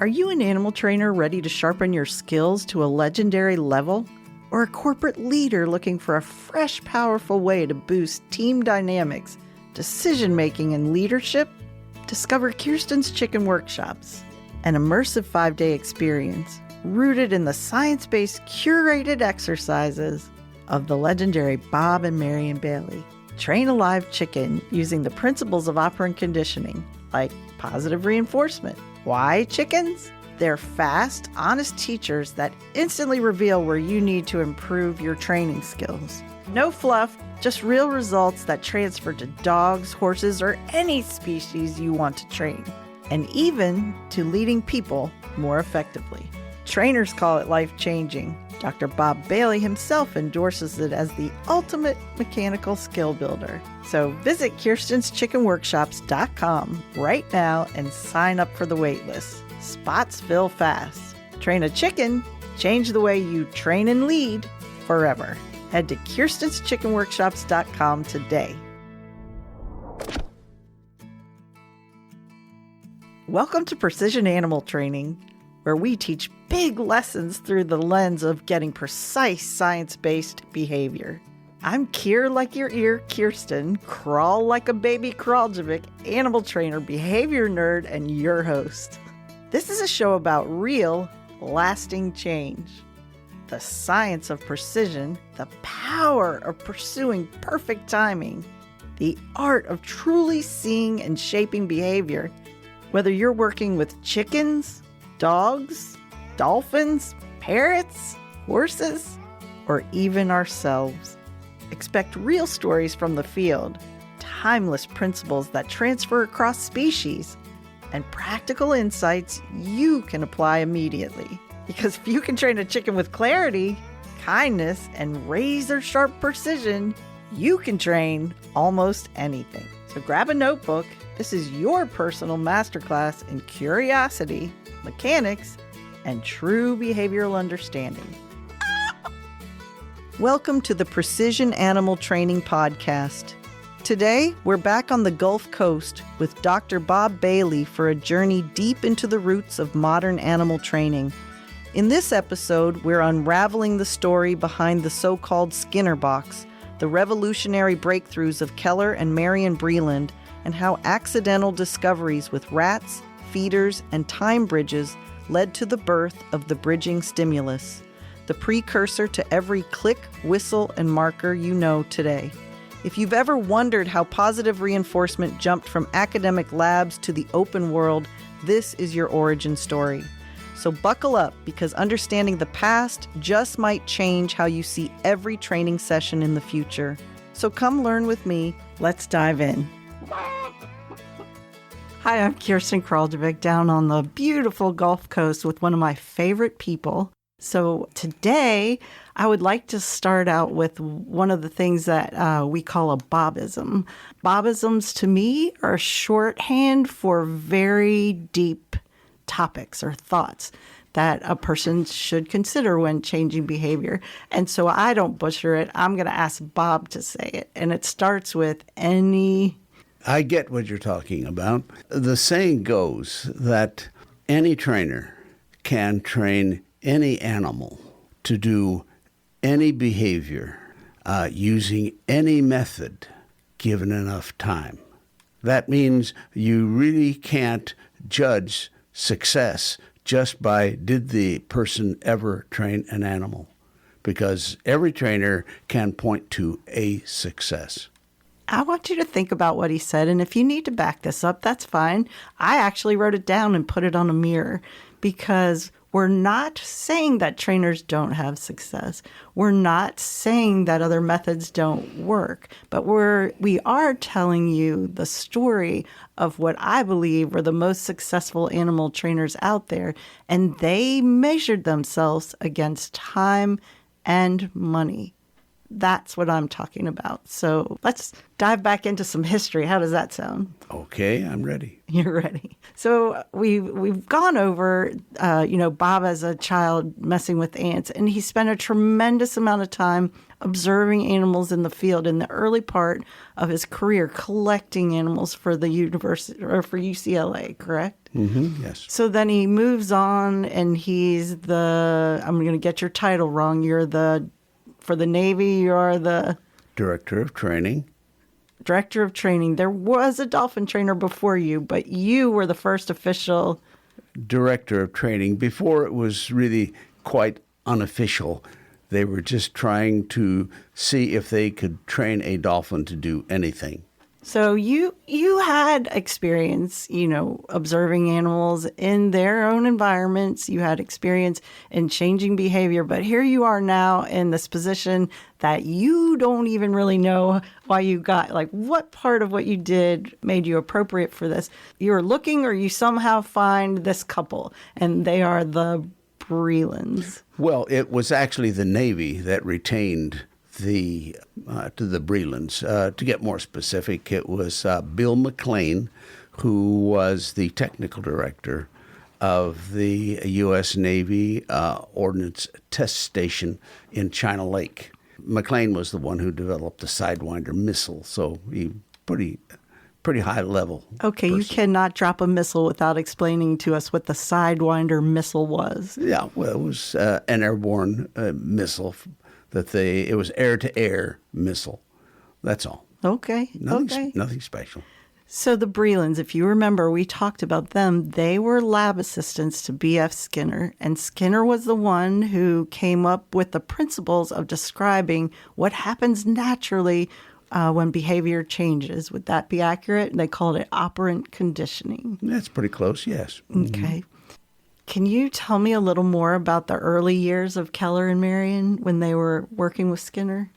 Are you an animal trainer ready to sharpen your skills to a legendary level? Or a corporate leader looking for a fresh, powerful way to boost team dynamics, decision-making, and leadership? Discover Kirsten's Chicken Workshops, an immersive 5-day experience rooted in the science-based curated exercises of the legendary Bob and Marian Bailey. Train a live chicken using the principles of operant conditioning, like positive reinforcement. Why chickens? They're fast, honest teachers that instantly reveal where you need to improve your training skills. No fluff, just real results that transfer to dogs, horses, or any species you want to train, and even to leading people more effectively. Trainers call it life-changing. Dr. Bob Bailey himself endorses it as the ultimate mechanical skill builder. So visit Kirsten'sChickenWorkshops.com right now and sign up for the waitlist. Spots fill fast. Train a chicken, change the way you train and lead forever. Head to Kirsten'sChickenWorkshops.com today. Welcome to Precision Animal Training, where we teach big lessons through the lens of getting precise science-based behavior. I'm Kier like your ear, Kirsten, Crawl like a baby Kraljevic, animal trainer, behavior nerd, and your host. This is a show about real, lasting change. The science of precision, the power of pursuing perfect timing, the art of truly seeing and shaping behavior, whether you're working with chickens, dogs, dolphins, parrots, horses, or even ourselves. Expect real stories from the field, timeless principles that transfer across species, and practical insights you can apply immediately. Because if you can train a chicken with clarity, kindness, and razor-sharp precision, you can train almost anything. So grab a notebook. This is your personal masterclass in curiosity, mechanics, and true behavioral understanding. Welcome to the Precision Animal Training Podcast. Today, we're back on the Gulf Coast with Dr. Bob Bailey for a journey deep into the roots of modern animal training. In this episode, we're unraveling the story behind the so-called Skinner box, the revolutionary breakthroughs of Keller and Marian Breland, and how accidental discoveries with rats, feeders, and time bridges led to the birth of the bridging stimulus, the precursor to every click, whistle, and marker you know today. If you've ever wondered how positive reinforcement jumped from academic labs to the open world, this is your origin story. So buckle up, because understanding the past just might change how you see every training session in the future. So come learn with me. Let's dive in. Hi, I'm Kirsten Kraljevic down on the beautiful Gulf Coast with one of my favorite people. So today, I would like to start out with one of the things that we call a Bobism. Bobisms, to me, are shorthand for very deep topics or thoughts that a person should consider when changing behavior. And so I don't butcher it. I'm going to ask Bob to say it. And it starts with any... I get what you're talking about. The saying goes that any trainer can train any animal to do any behavior using any method given enough time. That means you really can't judge success just by did the person ever train an animal, because every trainer can point to a success. I want you to think about what he said, and if you need to back this up, that's fine. I actually wrote it down and put it on a mirror, because we're not saying that trainers don't have success. We're not saying that other methods don't work, but we are telling you the story of what I believe were the most successful animal trainers out there, and they measured themselves against time and money. That's what I'm talking about. So let's dive back into some history. How does that sound? Okay, I'm ready. You're ready. So we've gone over, Bob as a child messing with ants, and he spent a tremendous amount of time observing animals in the field in the early part of his career, collecting animals for the university or for UCLA, correct? Mm-hmm, yes. So then he moves on, and he's I'm going to get your title wrong. For the Navy, you're the Director of Training. Director of Training. There was a dolphin trainer before you, but you were the first official Director of Training. Before it was really quite unofficial. They were just trying to see if they could train a dolphin to do anything. So you had experience, observing animals in their own environments. You had experience in changing behavior, but here you are now in this position that you don't even really know why you got, like what part of what you did made you appropriate for this. You're looking, or you somehow find this couple, and they are the Brelands. Well, it was actually the Navy that retained the Brelands. To get more specific, it was Bill McLean, who was the technical director of the U.S. Navy Ordnance Test Station in China Lake. McLean was the one who developed the Sidewinder missile, so he pretty high level. Okay, person. You cannot drop a missile without explaining to us what the Sidewinder missile was. Yeah, well, it was an airborne missile. It was air-to-air missile. That's all. Okay. Nothing special. So the Brelands, if you remember, we talked about them. They were lab assistants to B.F. Skinner, and Skinner was the one who came up with the principles of describing what happens naturally when behavior changes. Would that be accurate? They called it operant conditioning. That's pretty close, yes. Okay. Can you tell me a little more about the early years of Keller and Marian when they were working with Skinner?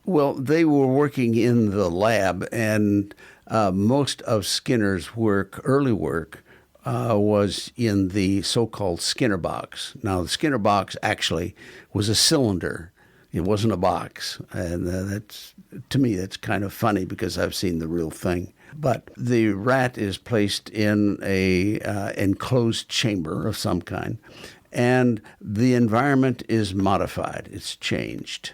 Well, they were working in the lab, and most of Skinner's early work, was in the so-called Skinner box. Now, the Skinner box actually was a cylinder. It wasn't a box, and to me, that's kind of funny because I've seen the real thing. But the rat is placed in a enclosed chamber of some kind, and the environment is modified. It's changed.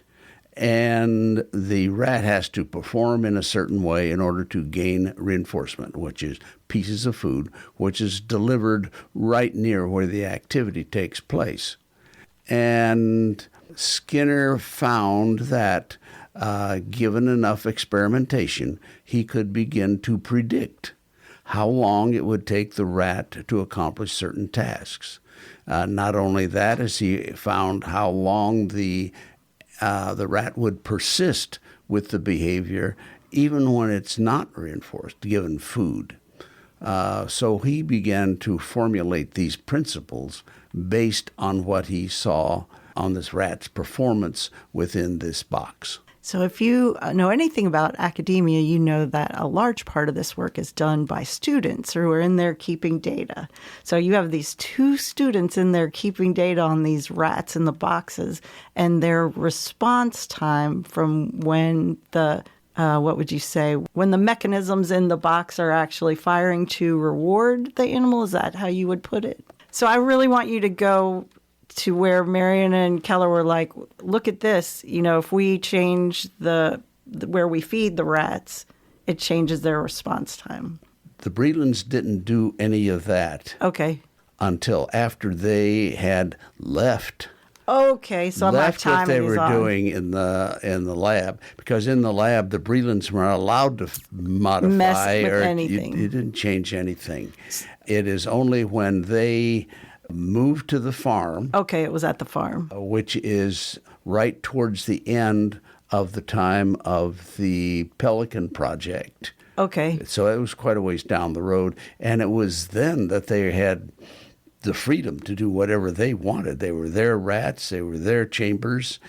And the rat has to perform in a certain way in order to gain reinforcement, which is pieces of food, which is delivered right near where the activity takes place. And Skinner found that given enough experimentation, he could begin to predict how long it would take the rat to accomplish certain tasks. Not only that, as he found how long the rat would persist with the behavior, even when it's not reinforced, given food. So he began to formulate these principles based on what he saw on this rat's performance within this box. So if you know anything about academia, you know that a large part of this work is done by students who are in there keeping data. So you have these two students in there keeping data on these rats in the boxes, and their response time from when when the mechanisms in the box are actually firing to reward the animal, is that how you would put it? So I really want you to go to where Marian and Keller were like, look at this. If we change where we feed the rats, it changes their response time. The Brelands didn't do any of that. Okay. Until after they had left. Okay, so my time what they were doing in the lab, because in the lab the Brelands were not allowed to modify mess with or anything. You didn't change anything. It is only when they moved to the farm. Okay, it was at the farm. Which is right towards the end of the time of the Pelican project. Okay. So it was quite a ways down the road, and it was then that they had the freedom to do whatever they wanted. They were their rats, they were their chambers.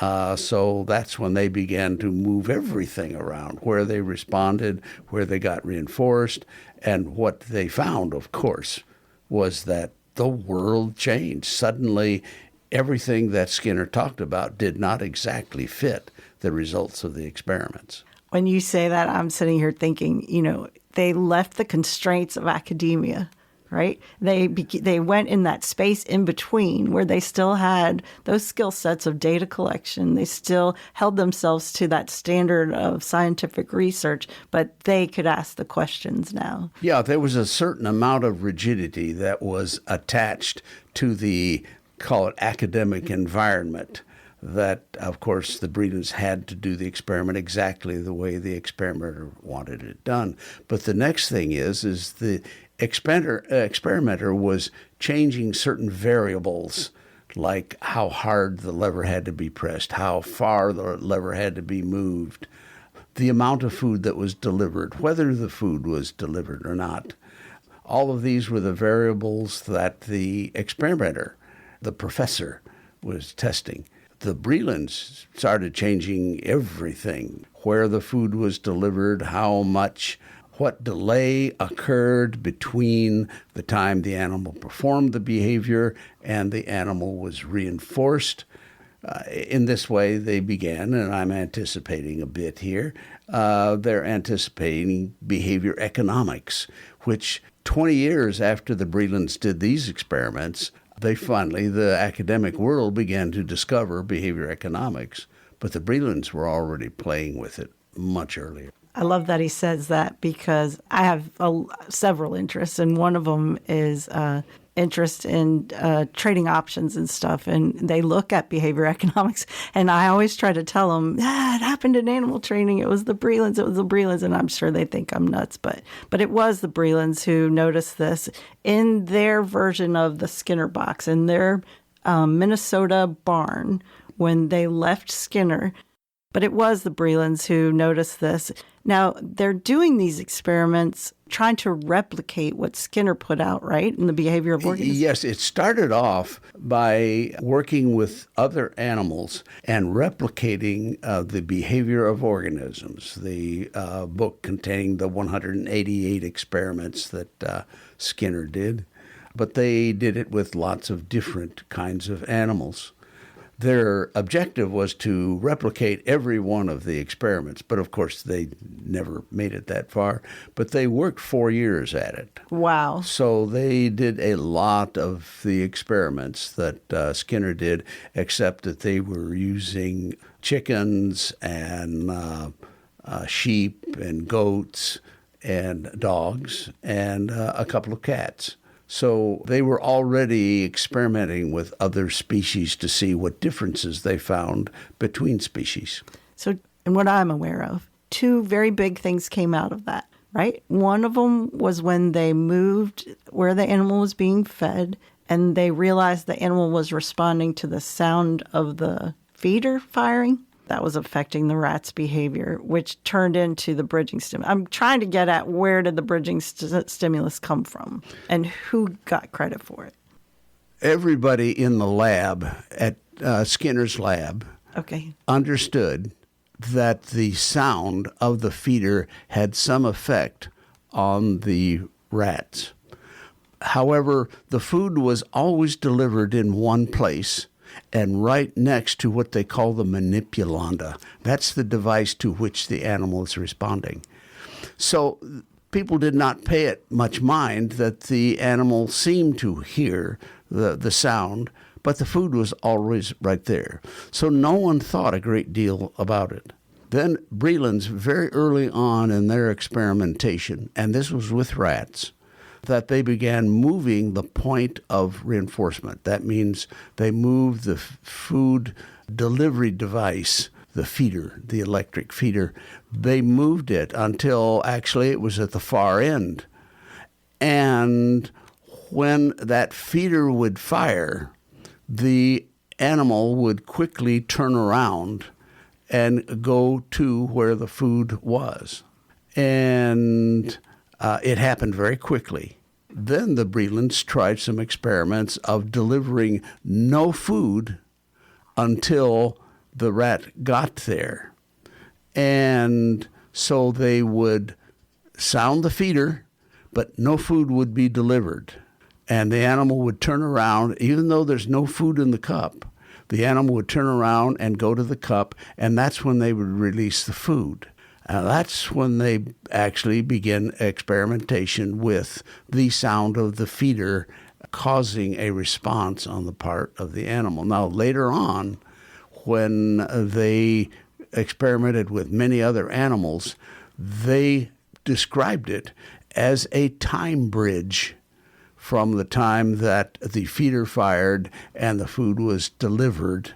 So that's when they began to move everything around, where they responded, where they got reinforced. And what they found, of course, was that the world changed. Suddenly, everything that Skinner talked about did not exactly fit the results of the experiments. When you say that, I'm sitting here thinking, they left the constraints of academia right? They went in that space in between where they still had those skill sets of data collection. They still held themselves to that standard of scientific research, but they could ask the questions now. Yeah, there was a certain amount of rigidity that was attached to the, call it, academic environment. That, of course, the Brelands had to do the experiment exactly the way the experimenter wanted it done. But the next thing is the experimenter was changing certain variables, like how hard the lever had to be pressed, how far the lever had to be moved, the amount of food that was delivered, whether the food was delivered or not. All of these were the variables that the experimenter, the professor, was testing. The Brelands started changing everything, where the food was delivered, how much, what delay occurred between the time the animal performed the behavior and the animal was reinforced. In this way, they began, and I'm anticipating a bit here, they're anticipating behavior economics, which 20 years after the Brelands did these experiments, the academic world began to discover behavior economics, but the Brelands were already playing with it much earlier. I love that he says that because I have several interests, and one of them is interest in trading options and stuff, and they look at behavior economics, and I always try to tell them, it happened in animal training, it was the Brelands, and I'm sure they think I'm nuts, but it was the Brelands who noticed this in their version of the Skinner box, in their Minnesota barn, when they left Skinner. But it was the Brelands who noticed this. Now, they're doing these experiments trying to replicate what Skinner put out, right, in the behavior of organisms? Yes, it started off by working with other animals and replicating the behavior of organisms. The book containing the 188 experiments that Skinner did, but they did it with lots of different kinds of animals. Their objective was to replicate every one of the experiments, but of course they never made it that far. But they worked 4 years at it. Wow. So they did a lot of the experiments that Skinner did, except that they were using chickens and sheep and goats and dogs and a couple of cats. So they were already experimenting with other species to see what differences they found between species. So, and what I'm aware of, 2 very big things came out of that, right? One of them was when they moved where the animal was being fed, and they realized the animal was responding to the sound of the feeder firing. That was affecting the rat's behavior, which turned into the bridging stimulus. I'm trying to get at where did the bridging stimulus come from and who got credit for it? Everybody in the lab, at Skinner's lab, understood that the sound of the feeder had some effect on the rats. However, the food was always delivered in one place and right next to what they call the manipulanda. That's the device to which the animal is responding. So people did not pay it much mind that the animal seemed to hear the sound, but the food was always right there. So no one thought a great deal about it. Then Brelands, very early on in their experimentation, and this was with rats, that they began moving the point of reinforcement. That means they moved the food delivery device, the feeder, the electric feeder. They moved it until actually it was at the far end. And when that feeder would fire, the animal would quickly turn around and go to where the food was. And it happened very quickly. Then the Brelands tried some experiments of delivering no food until the rat got there. And so they would sound the feeder, but no food would be delivered. And the animal would turn around, even though there's no food in the cup, the animal would turn around and go to the cup, and that's when they would release the food. That's when they actually begin experimentation with the sound of the feeder causing a response on the part of the animal. Now, later on, when they experimented with many other animals, they described it as a time bridge from the time that the feeder fired and the food was delivered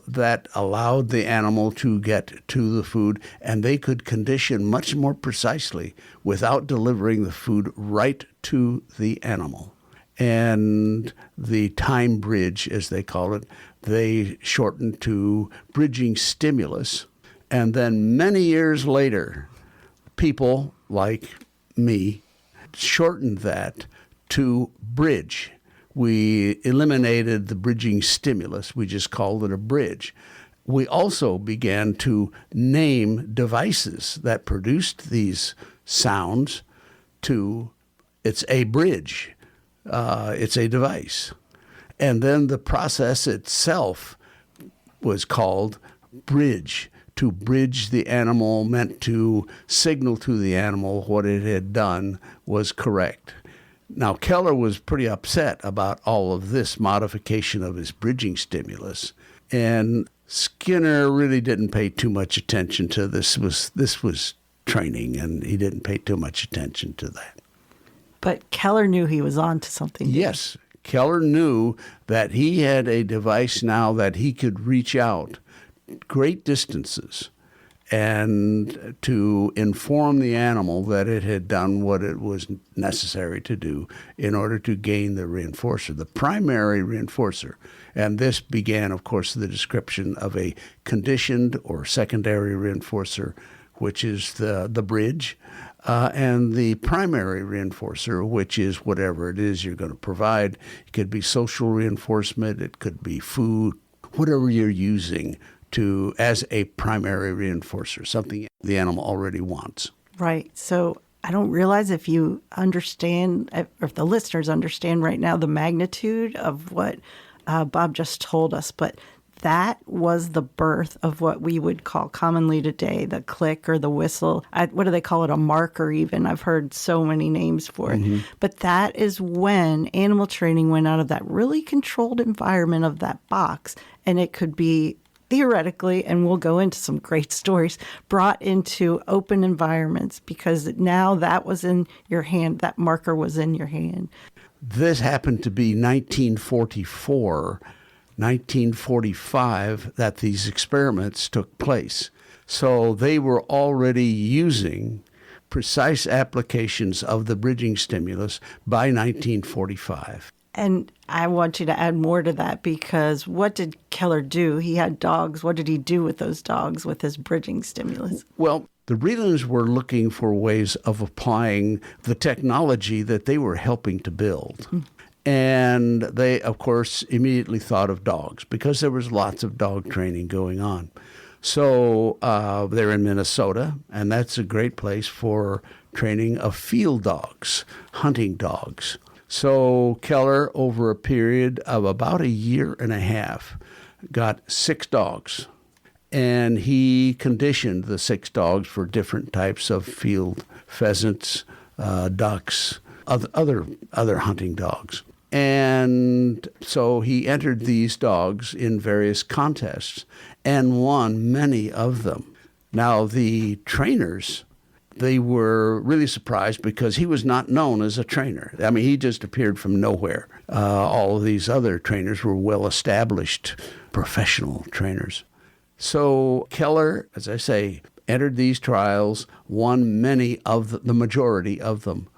that allowed the animal to get to the food, and they could condition much more precisely without delivering the food right to the animal. And the time bridge, as they call it, they shortened to bridging stimulus. And then many years later, people like me shortened that to bridge. We eliminated the bridging stimulus. We just called it a bridge. We also began to name devices that produced these sounds to, it's a bridge, it's a device. And then the process itself was called bridge. To bridge the animal meant to signal to the animal what it had done was correct. Now, Keller was pretty upset about all of this modification of his bridging stimulus, and Skinner really didn't pay too much attention to this. This was training, and he didn't pay too much attention to that. But Keller knew he was on to something. Yes, Keller knew that he had a device now that he could reach out great distances and to inform the animal that it had done what it was necessary to do in order to gain the reinforcer, the primary reinforcer. And this began, of course, the description of a conditioned or secondary reinforcer, which is the bridge, and the primary reinforcer, which is whatever it is you're going to provide. It could be social reinforcement, it could be food, whatever you're using to as a primary reinforcer, something the animal already wants. Right. So I don't realize if you understand, or if the listeners understand right now the magnitude of what Bob just told us, but that was the birth of what we would call commonly today the click or the whistle. What do they call it? A marker even. I've heard so many names for it. Mm-hmm. But that is when animal training went out of that really controlled environment of that box, and it could be theoretically, and we'll go into some great stories, brought into open environments because now that was in your hand, that marker was in your hand. This happened to be 1944, 1945 that these experiments took place. So they were already using precise applications of the bridging stimulus by 1945. And I want you to add more to that because what did Keller do? He had dogs. What did he do with those dogs with his bridging stimulus? Well, the Brelands were looking for ways of applying the technology that they were helping to build. And they, of course, immediately thought of dogs because there was lots of dog training going on. So they're in Minnesota, and that's a great place for training of field dogs, hunting dogs. So Keller, over a period of about a year and a half, got 6 dogs. And he conditioned the 6 dogs for different types of field pheasants, ducks, other hunting dogs. And so he entered these dogs in various contests and won many of them. Now, the trainers, they were really surprised because he was not known as a trainer. I mean, he just appeared from nowhere. All of these other trainers were well-established professional trainers. So Keller, as I say, entered these trials, won many of the majority of them.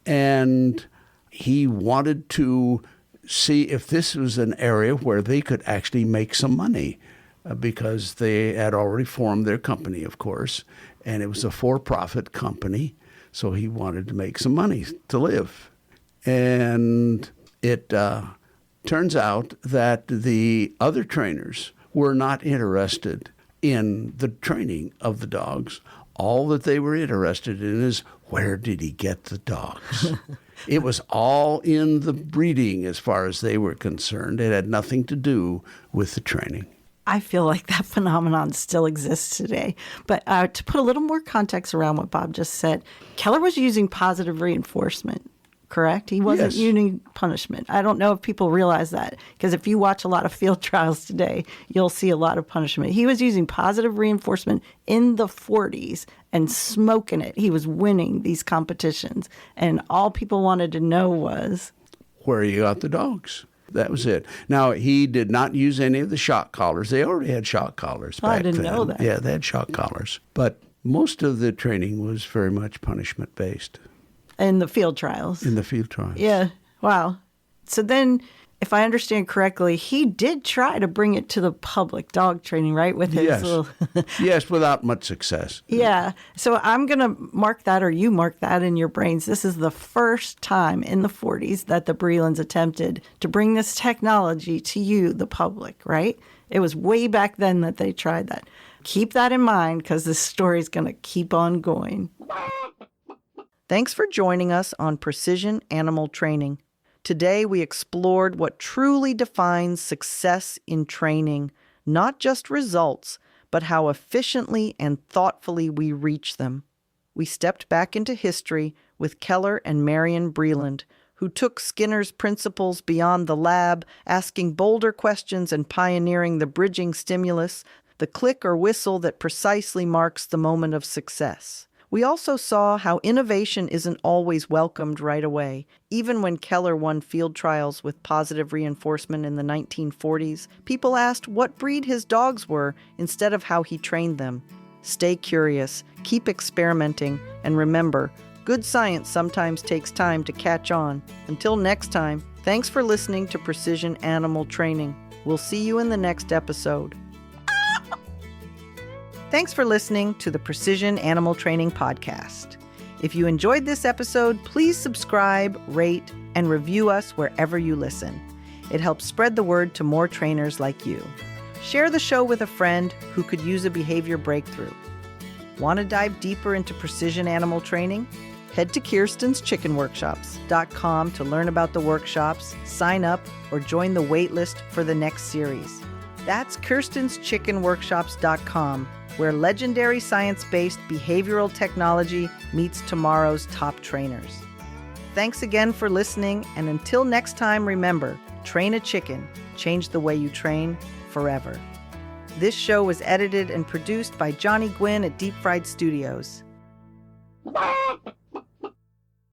And he wanted to see if this was an area where they could actually make some money because they had already formed their company, of course, and it was a for-profit company, so he wanted to make some money to live. And it turns out that the other trainers were not interested in the training of the dogs. All that they were interested in is where did he get the dogs? It was all in the breeding as far as they were concerned. It had nothing to do with the training. I feel like that phenomenon still exists today. But to put a little more context around what Bob just said, Keller was using positive reinforcement, correct? He wasn't using punishment. I don't know if people realize that, because if you watch a lot of field trials today, you'll see a lot of punishment. He was using positive reinforcement in the 40s and smoking it. He was winning these competitions. And all people wanted to know was, where you got the dogs. That was it. Now, he did not use any of the shock collars. They already had shock collars back then. I didn't know that. Yeah, they had shock collars. But most of the training was very much punishment-based. in the field trials. In the field trials. Yeah. Wow. So then, if I understand correctly, he did try to bring it to the public, dog training, right? With his little... Yes, without much success. Yeah. So I'm going to mark that, or you mark that in your brains. This is the first time in the 40s that the Brelands attempted to bring this technology to you, the public, right? It was way back then that they tried that. Keep that in mind, because this story is going to keep on going. Thanks for joining us on Precision Animal Training. Today, we explored what truly defines success in training, not just results, but how efficiently and thoughtfully we reach them. We stepped back into history with Keller and Marian Breland, who took Skinner's principles beyond the lab, asking bolder questions and pioneering the bridging stimulus, the click or whistle that precisely marks the moment of success. We also saw how innovation isn't always welcomed right away. Even when Keller won field trials with positive reinforcement in the 1940s, people asked what breed his dogs were instead of how he trained them. Stay curious, keep experimenting, and remember, good science sometimes takes time to catch on. Until next time, thanks for listening to Precision Animal Training. We'll see you in the next episode. Thanks for listening to the Precision Animal Training Podcast. If you enjoyed this episode, please subscribe, rate, and review us wherever you listen. It helps spread the word to more trainers like you. Share the show with a friend who could use a behavior breakthrough. Want to dive deeper into precision animal training? Head to Kirsten'sChickenWorkshops.com to learn about the workshops, sign up, or join the waitlist for the next series. That's Kirsten'sChickenWorkshops.com, where legendary science-based behavioral technology meets tomorrow's top trainers. Thanks again for listening, and until next time, remember, train a chicken, change the way you train forever. This show was edited and produced by Johnny Gwynn at Deep Fried Studios.